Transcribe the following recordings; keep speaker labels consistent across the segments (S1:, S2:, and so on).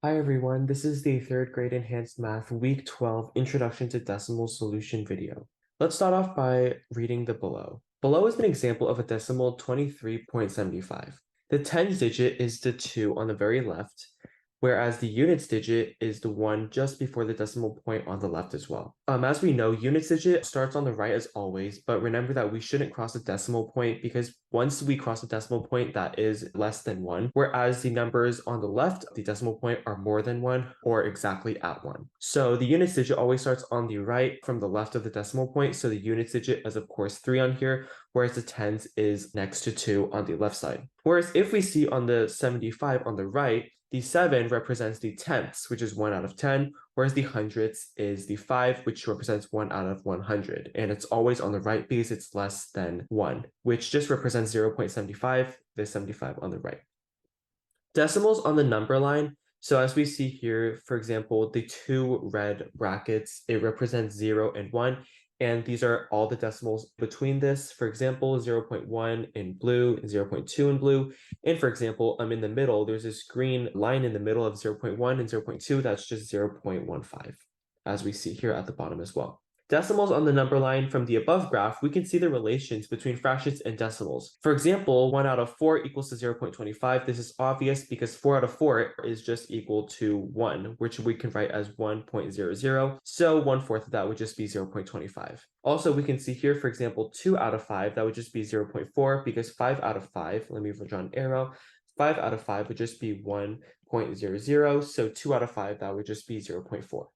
S1: Hi everyone, this is the third grade enhanced math week 12 introduction to decimal solution video. Let's start off by reading the below. Below is an example of a decimal 23.75. The tens digit is the 2 on the very left, whereas the units digit is the 1 just before the decimal point on the left as well. As we know, units digit starts on the right as always, but remember that we shouldn't cross the decimal point because once we cross the decimal point, that is less than 1, whereas the numbers on the left of the decimal point are more than 1 or exactly at 1. So the units digit always starts on the right from the left of the decimal point, so the units digit is of course 3 on here, whereas the tens is next to 2 on the left side. Whereas if we see on the 75 on the right, the 7 represents the tenths, which is 1 out of 10, whereas the hundredths is the 5, which represents 1 out of 100. And it's always on the right because it's less than 1, which just represents 0.75, the 75 on the right. Decimals on the number line. So as we see here, for example, the two red brackets, it represents 0 and 1. And these are all the decimals between this. For example, 0.1 in blue, 0.2 in blue. And for example, I'm in the middle, there's this green line in the middle of 0.1 and 0.2. That's just 0.15, as we see here at the bottom as well. Decimals on the number line from the above graph, we can see the relations between fractions and decimals. For example, 1 out of 4 equals to 0.25. This is obvious because 4 out of 4 is just equal to 1, which we can write as 1.00. So 1/4 of that would just be 0.25. Also, we can see here, for example, 2 out of 5, that would just be 0.4 because 5 out of 5, let me draw an arrow, 5 out of 5 would just be 1.00. So 2 out of 5, that would just be 0.4.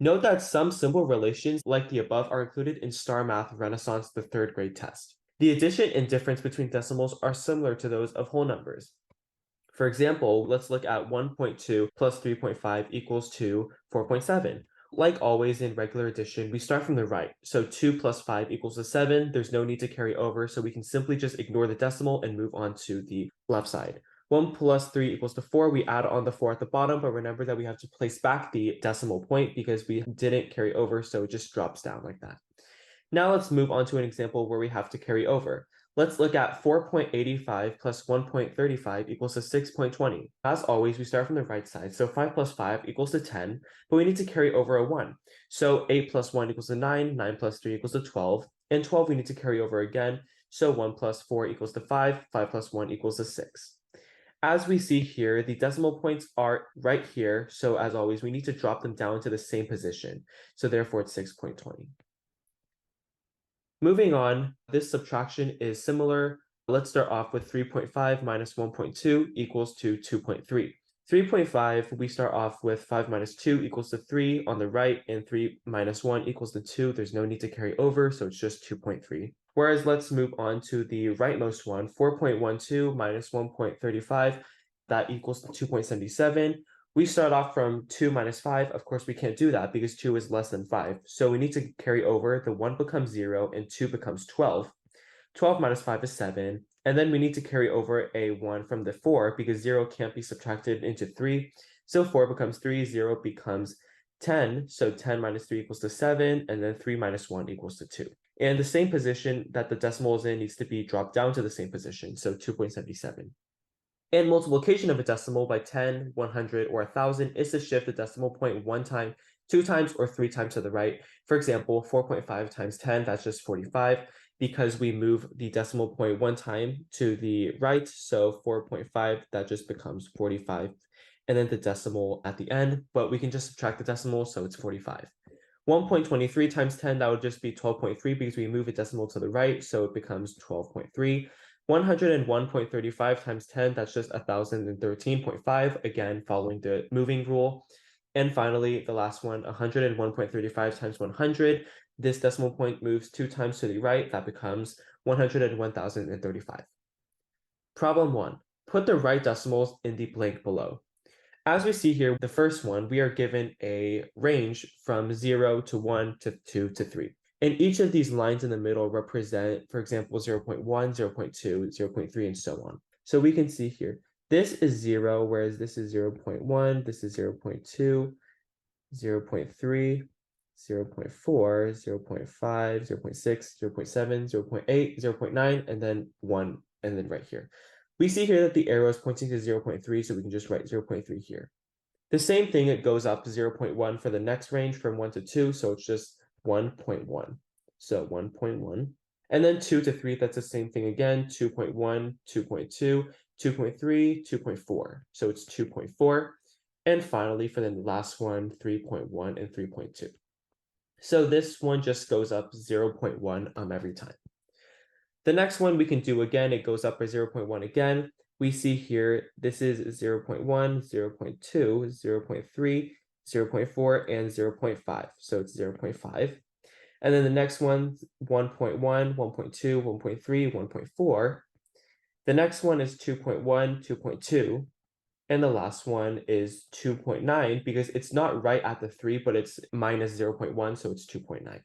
S1: Note that some simple relations like the above are included in Star Math Renaissance, the third grade test. The addition and difference between decimals are similar to those of whole numbers. For example, let's look at 1.2 plus 3.5 equals to 4.7. Like always in regular addition, we start from the right. So 2 plus 5 equals to 7. There's no need to carry over, so we can simply just ignore the decimal and move on to the left side. 1 plus 3 equals to 4. We add on the 4 at the bottom, but remember that we have to place back the decimal point because we didn't carry over, so it just drops down like that. Now let's move on to an example where we have to carry over. Let's look at 4.85 plus 1.35 equals to 6.20. As always, we start from the right side, so 5 plus 5 equals to 10, but we need to carry over a 1. So 8 plus 1 equals to 9, 9 plus 3 equals to 12, and 12 we need to carry over again, so 1 plus 4 equals to 5, 5 plus 1 equals to 6. As we see here, the decimal points are right here, so as always, we need to drop them down to the same position, so therefore it's 6.20. Moving on, this subtraction is similar. Let's start off with 3.5 minus 1.2 equals to 2.3. 3.5, we start off with 5 minus 2 equals to 3 on the right, and 3 minus 1 equals to 2. There's no need to carry over, so it's just 2.3. Whereas let's move on to the rightmost one, 4.12 minus 1.35, that equals to 2.77. We start off from 2 minus 5. Of course, we can't do that because 2 is less than 5. So we need to carry over. The 1 becomes 0 and 2 becomes 12. 12 minus 5 is 7. And then we need to carry over a 1 from the 4 because 0 can't be subtracted into 3. So 4 becomes 3, 0 becomes 10. So 10 minus 3 equals to 7. And then 3 minus 1 equals to 2. And the same position that the decimal is in needs to be dropped down to the same position. So 2.77. And multiplication of a decimal by 10, 100, or 1,000 is to shift the decimal point 1 time, 2 times, or 3 times to the right. For example, 4.5 times 10, that's just 45, because we move the decimal point 1 time to the right. So 4.5, that just becomes 45. And then the decimal at the end, but we can just subtract the decimal, so it's 45. 1.23 times 10, that would just be 12.3 because we move a decimal to the right, so it becomes 12.3. 101.35 times 10, that's just 1,013.5, again, following the moving rule. And finally, the last one, 101.35 times 100. This decimal point moves 2 times to the right, that becomes 101,035. Problem 1. Put the right decimals in the blank below. As we see here, the first one, we are given a range from 0 to 1 to 2 to 3. And each of these lines in the middle represent, for example, 0.1, 0.2, 0.3, and so on. So we can see here, this is 0, whereas this is 0.1, this is 0.2, 0.3, 0.4, 0.5, 0.6, 0.7, 0.8, 0.9, and then 1, and then right here. We see here that the arrow is pointing to 0.3, so we can just write 0.3 here. The same thing, it goes up 0.1 for the next range from 1 to 2, so it's just 1.1. So 1.1. And then 2 to 3, that's the same thing again, 2.1, 2.2, 2.3, 2.4. So it's 2.4. And finally, for the last one, 3.1 and 3.2. So this one just goes up 0.1 every time. The next one we can do again, it goes up by 0.1 again. We see here, this is 0.1, 0.2, 0.3, 0.4, and 0.5. So it's 0.5. And then the next one, 1.1, 1.2, 1.3, 1.4. The next one is 2.1, 2.2. And the last one is 2.9 because it's not right at the 3, but it's minus 0.1, so it's 2.9.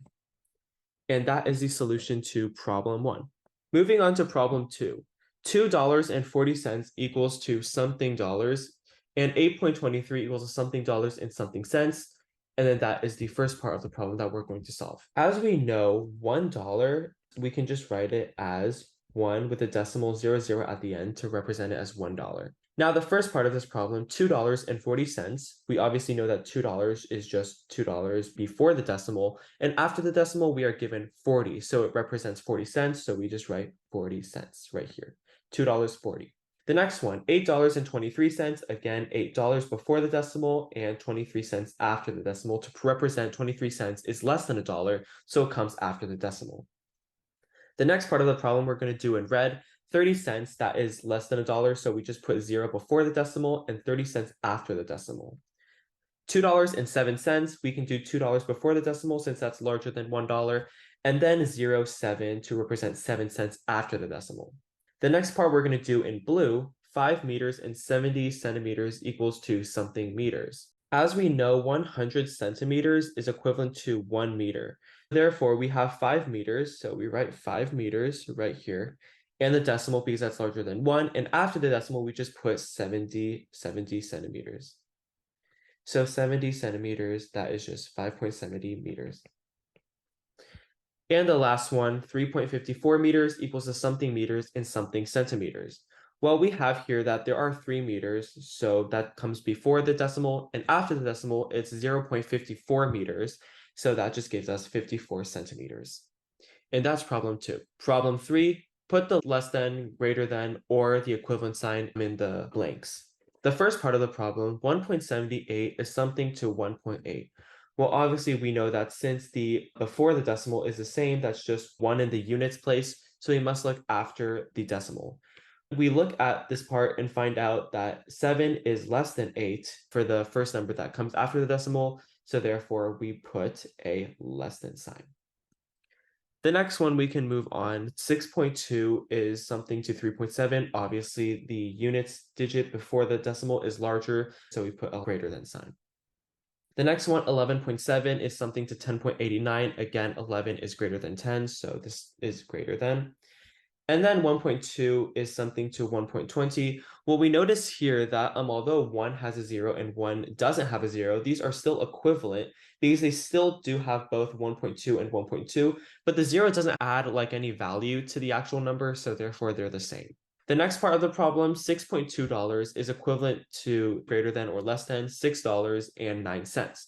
S1: And that is the solution to problem 1. Moving on to problem 2. $2.40 equals to something dollars, and 8.23 equals to something dollars and something cents. And then that is the first part of the problem that we're going to solve. As we know, $1, we can just write it as 1 with a decimal 00 at the end to represent it as $1. Now, the first part of this problem, $2.40, we obviously know that $2 is just $2 before the decimal, and after the decimal, we are given 40, so it represents 40 cents, so we just write 40 cents right here, $2.40. The next one, $8.23, again, $8 before the decimal and 23 cents after the decimal. To represent 23 cents is less than $1, so it comes after the decimal. The next part of the problem we're going to do in red, 30 cents, that is less than $1, so we just put 0 before the decimal and 30 cents after the decimal. $2.07, we can do $2 before the decimal since that's larger than $1, and then 0.7 to represent 7 cents after the decimal. The next part we're going to do in blue, 5 meters and 70 centimeters equals to something meters. As we know, 100 centimeters is equivalent to 1 meter. Therefore, we have 5 meters, so we write 5 meters right here, and the decimal because that's larger than 1, and after the decimal, we just put 70 centimeters. So 70 centimeters, that is just 5.70 meters. And the last one, 3.54 meters equals to something meters and something centimeters. Well, we have here that there are 3 meters, so that comes before the decimal, and after the decimal, it's 0.54 meters, so that just gives us 54 centimeters. And that's problem 2. Problem 3, put the less than, greater than, or the equivalent sign in the blanks. The first part of the problem, 1.78 is something to 1.8. Well, obviously, we know that since the before the decimal is the same, that's just 1 in the units place, so we must look after the decimal. We look at this part and find out that 7 is less than 8 for the first number that comes after the decimal, so therefore we put a less than sign. The next one we can move on. 6.2 is something to 3.7. Obviously, the units digit before the decimal is larger, so we put a greater than sign. The next one, 11.7, is something to 10.89. Again, 11 is greater than 10, so this is greater than. And then 1.2 is something to 1.20. Well, we notice here that although 1 has a 0 and 1 doesn't have a 0, these are still equivalent because they still do have both 1.2 and 1.2, but the 0 doesn't add like any value to the actual number, so therefore they're the same. The next part of the problem, $6.2 is equivalent to greater than or less than $6.09.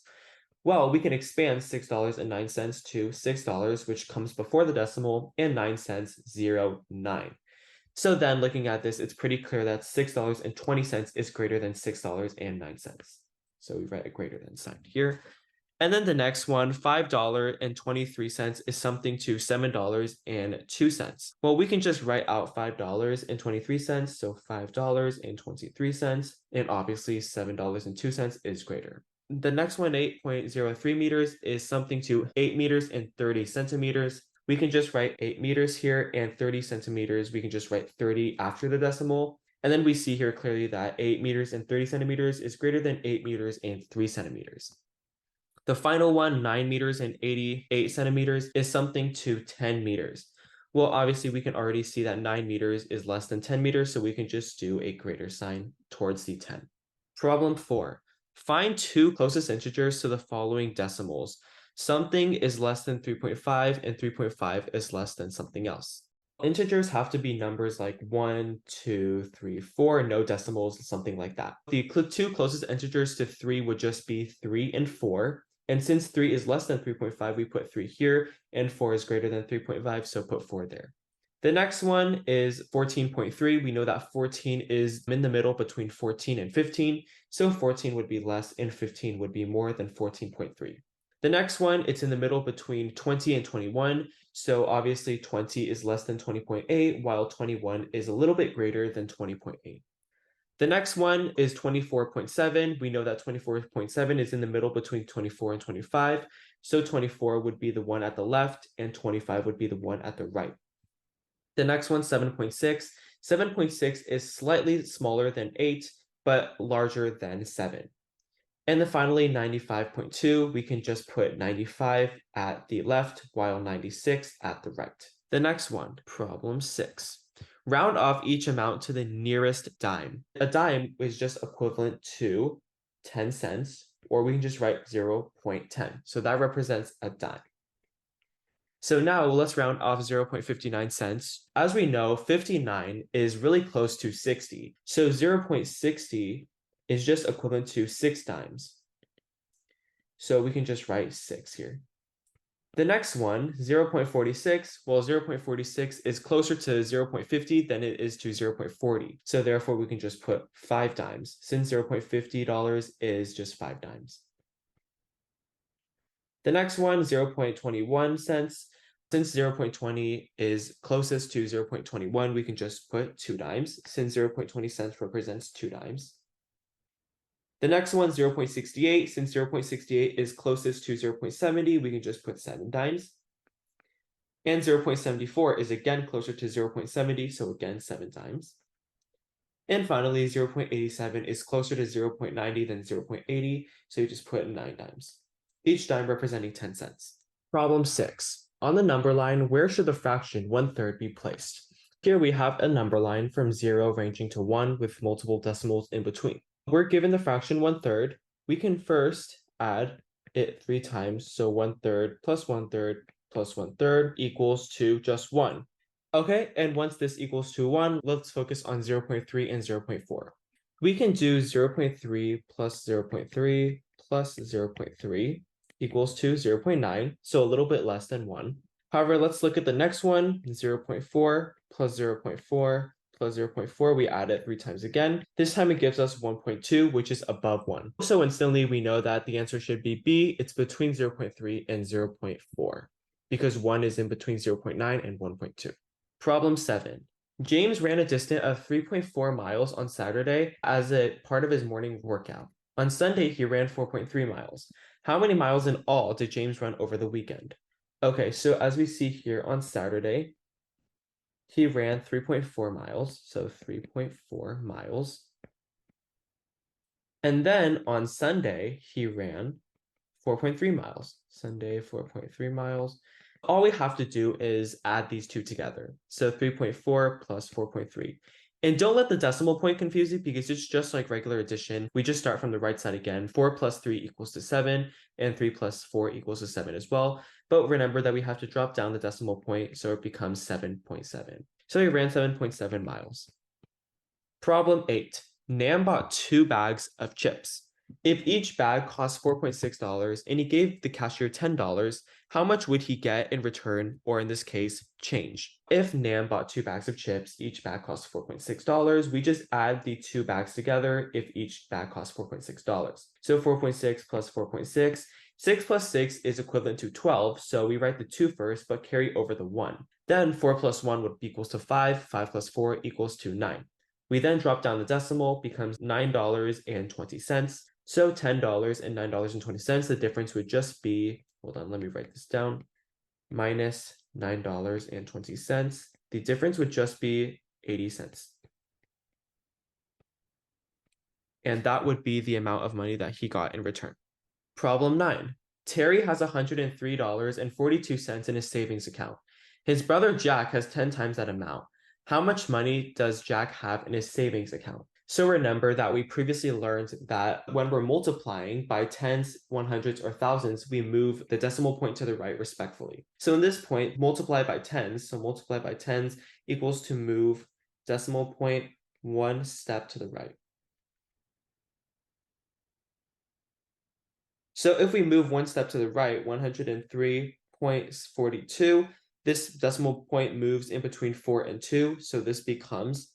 S1: Well, we can expand $6.09 to $6, which comes before the decimal, and 9 cents, 0.9. So then looking at this, it's pretty clear that $6.20 is greater than $6.09. So we write a greater than sign here. And then the next one, $5.23 is something to $7.02. Well, we can just write out $5.23, so $5.23, and obviously $7.02 is greater. The next one, 8.03 meters, is something to 8 meters and 30 centimeters. We can just write 8 meters here, and 30 centimeters, we can just write 30 after the decimal. And then we see here clearly that 8 meters and 30 centimeters is greater than 8 meters and 3 centimeters. The final one, 9 meters and 88 centimeters, is something to 10 meters. Well, obviously, we can already see that 9 meters is less than 10 meters, so we can just do a greater sign towards the 10. Problem 4. Find two closest integers to the following decimals. Something is less than 3.5 and 3.5 is less than something else. Integers have to be numbers like 1, 2, 3, 4, no decimals, something like that. The two closest integers to 3 would just be 3 and 4. And since 3 is less than 3.5, we put 3 here, and 4 is greater than 3.5, so put 4 there. The next one is 14.3. We know that 14 is in the middle between 14 and 15, so 14 would be less and 15 would be more than 14.3. The next one, it's in the middle between 20 and 21. So obviously 20 is less than 20.8, while 21 is a little bit greater than 20.8. The next one is 24.7. We know that 24.7 is in the middle between 24 and 25. So 24 would be the one at the left and 25 would be the one at the right. The next one, 7.6. 7.6 is slightly smaller than 8, but larger than 7. And then finally, 95.2, we can just put 95 at the left while 96 at the right. The next one, problem 6. Round off each amount to the nearest dime. A dime is just equivalent to 10 cents, or we can just write 0.10. So that represents a dime. So now let's round off 0.59 cents. As we know, 59 is really close to 60. So 0.60 is just equivalent to 6 dimes. So we can just write 6 here. The next one, 0.46, well, 0.46 is closer to 0.50 than it is to 0.40. So therefore, we can just put 5 dimes, since $0.50 is just 5 dimes. The next one, 0.21 cents. Since 0.20 is closest to 0.21, we can just put 2 dimes, since 0.20 cents represents 2 dimes. The next one, 0.68. Since 0.68 is closest to 0.70, we can just put 7 dimes. And 0.74 is again closer to 0.70, so again 7 dimes. And finally, 0.87 is closer to 0.90 than 0.80, so you just put 9 dimes. Each dime representing 10 cents. Problem 6. On the number line, where should the fraction 1/3 be placed? Here we have a number line from 0 ranging to 1 with multiple decimals in between. We're given the fraction 1/3. We can first add it 3 times, so 1/3 plus 1/3 plus 1/3 equals to just 1. Okay, and once this equals to 1, let's focus on 0.3 and 0.4. We can do 0.3 plus 0.3 plus 0.3 equals to 0.9, so a little bit less than 1. However, let's look at the next one, 0.4 plus 0.4 plus 0.4, we add it 3 times again. This time it gives us 1.2, which is above 1. So instantly we know that the answer should be B. It's between 0.3 and 0.4, because 1 is in between 0.9 and 1.2. Problem 7. James ran a distance of 3.4 miles on Saturday as a part of his morning workout. On Sunday, he ran 4.3 miles. How many miles in all did James run over the weekend? Okay, so as we see here on Saturday, he ran 3.4 miles, so 3.4 miles. And then on Sunday, he ran 4.3 miles. Sunday, 4.3 miles. All we have to do is add these two together. So 3.4 plus 4.3. And don't let the decimal point confuse you because it's just like regular addition. We just start from the right side again. 4 plus 3 equals to 7, and 3 plus 4 equals to 7 as well. But remember that we have to drop down the decimal point, so it becomes 7.7. So he ran 7.7 miles. Problem 8. Nam bought 2 bags of chips. If each bag cost $4.6 and he gave the cashier $10, how much would he get in return, or in this case, change? If Nam bought 2 bags of chips, each bag costs $4.6, we just add the 2 bags together if each bag costs $4.6. So 4.6 plus 4.6, 6 plus 6 is equivalent to 12, so we write the 2 first, but carry over the 1. Then 4 plus 1 would equals to 5, 5 plus 4 equals to 9. We then drop down the decimal, becomes $9.20. So $10 and $9.20, the difference would just be, hold on, let me write this down, minus $9.20. The difference would just be 80 cents. And that would be the amount of money that he got in return. Problem 9. Terry has $103.42 in his savings account. His brother Jack has 10 times that amount. How much money does Jack have in his savings account? So remember that we previously learned that when we're multiplying by tens, 100s, or thousands, we move the decimal point to the right respectfully. So in this point, multiply by tens. So multiply by tens equals to move decimal point one step to the right. So if we move one step to the right, 103.42, this decimal point moves in between 4 and 2. So this becomes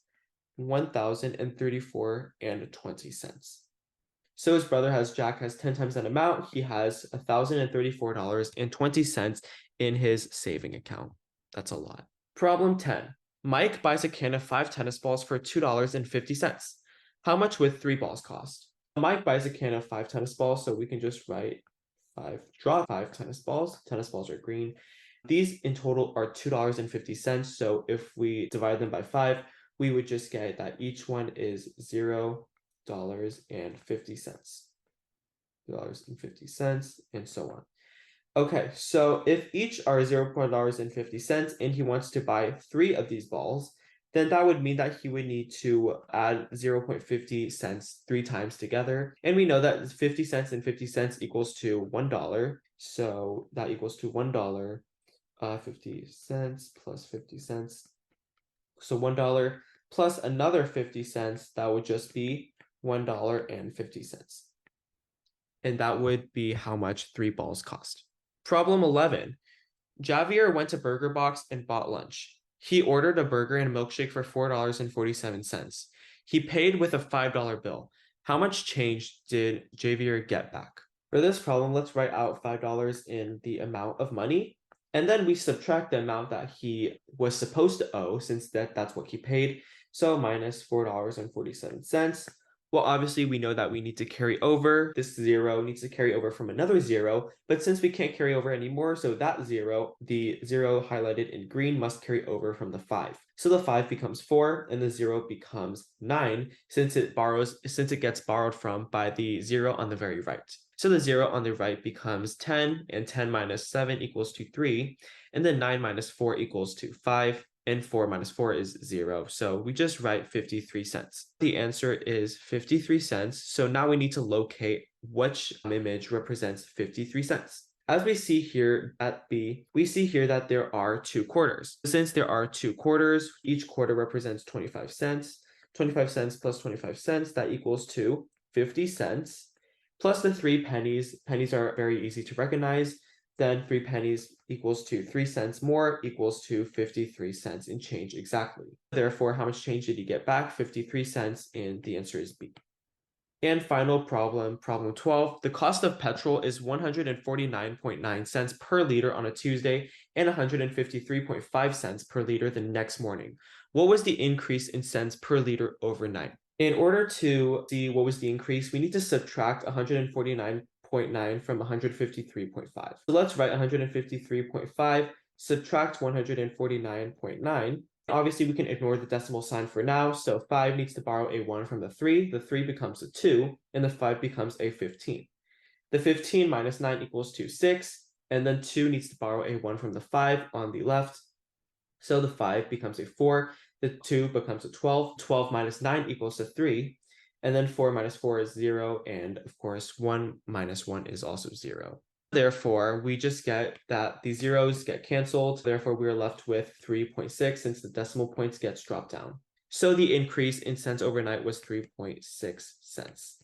S1: 1,034.20. So his brother Jack has 10 times that amount. He has $1,034.20 in his saving account. That's a lot. Problem 10. Mike buys a can of 5 tennis balls for $2.50. How much would 3 balls cost? Mike buys a can of 5 tennis balls, so we can just write draw 5 tennis balls. Tennis balls are green. These in total are $2.50. So if we divide them by 5, we would just get that each one is $0.50. $0.50 and so on. Okay, so if each are $0.50 and he wants to buy 3 of these balls, then that would mean that he would need to add 0.50 3 times together. And we know that 50 cents and 50 cents equals to $1. So that equals to $1, 50 cents plus 50 cents. So $1 plus another 50 cents, that would just be $1.50. And that would be how much 3 balls cost. Problem 11. Javier went to Burger Box and bought lunch. He ordered a burger and a milkshake for $4.47. He paid with a $5 bill. How much change did Javier get back? For this problem, let's write out $5 in the amount of money, and then we subtract the amount that he was supposed to owe, since that's what he paid. So minus $4.47. Well, obviously, we know that we need to carry over. This 0 needs to carry over from another 0, but since we can't carry over anymore, so that 0, the 0 highlighted in green, must carry over from the 5. So the 5 becomes 4, and the 0 becomes 9, since it gets borrowed from by the 0 on the very right. So the 0 on the right becomes 10, and 10 minus 7 equals to 3, and then 9 minus 4 equals to 5. And 4 minus 4 is 0. So we just write 53 cents. The answer is 53 cents. So now we need to locate which image represents 53 cents. As we see here at B, we see here that there are 2 quarters. Since there are 2 quarters, each quarter represents 25 cents. 25 cents plus 25 cents, that equals to 50 cents. Plus the 3 pennies. Pennies are very easy to recognize. Then 3 pennies equals to 3 cents more equals to 53 cents in change exactly. Therefore, how much change did he get back? 53 cents, and the answer is B. And final problem, problem 12. The cost of petrol is 149.9 cents per liter on a Tuesday and 153.5 cents per liter the next morning. What was the increase in cents per liter overnight? In order to see what was the increase, we need to subtract 149.9 from 153.5. So let's write 153.5, subtract 149.9. Obviously, we can ignore the decimal sign for now. So 5 needs to borrow a 1 from the 3. The 3 becomes a 2, and the 5 becomes a 15. The 15 minus 9 equals to 6, and then 2 needs to borrow a 1 from the 5 on the left. So the 5 becomes a 4. The 2 becomes a 12. 12 minus 9 equals to 3. And then 4 minus 4 is 0. And of course, 1 minus 1 is also 0. Therefore, we just get that the zeros get canceled. Therefore, we're left with 3.6 since the decimal points gets dropped down. So the increase in cents overnight was 3.6 cents.